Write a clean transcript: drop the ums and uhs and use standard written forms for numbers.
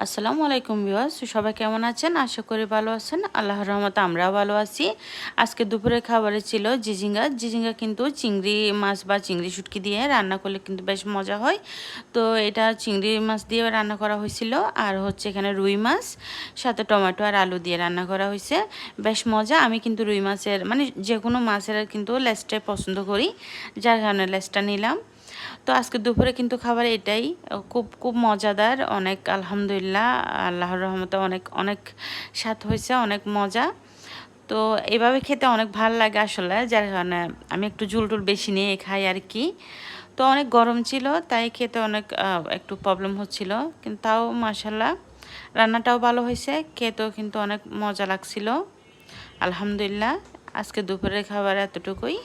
আসসালামু আলাইকুম ভিউয়ার্স, সবাই কেমন আছেন? আশা করি ভালো আছেন। আল্লাহর রহমতে আমরাও ভালো আছি। আজকে দুপুরের খাবারে ছিল জিজিঙ্গা। জিজিঙ্গা কিন্তু চিংড়ি মাছ বা চিংড়ি শুটকি দিয়ে রান্না করলে কিন্তু বেশ মজা হয়। তো এটা চিংড়ি মাছ দিয়ে রান্না করা হয়েছিল, আর হচ্ছে এখানে রুই মাছ সাথে টমেটো আর আলু দিয়ে রান্না করা হয়েছে। বেশ মজা। আমি কিন্তু রুই মাছের মানে যে কোনো মাছের কিন্তু লেজটাই পছন্দ করি, যার কারণে লেজটা নিলাম। তো আজকে দুপুরে কিন্তু খাবার এটাই, খুব খুব মজাদার, অনেক আলহামদুলিল্লাহ আল্লাহর রহমতে অনেক অনেক স্বাদ হয়েছে, অনেক মজা। তো এভাবে খেতে অনেক ভালো লাগে আসলে, যার কারণে আমি একটু ঝুল টুল বেশি নিয়ে খাই আর কি। তো অনেক গরম ছিল, তাই খেতে অনেক একটু প্রবলেম হচ্ছিল, কিন্তু তাও মাশাল্লাহ রান্নাটাও ভালো হয়েছে, খেতেও কিন্তু অনেক মজা লাগছিল। আলহামদুলিল্লাহ আজকে দুপুরের খাবার এতটুকুই।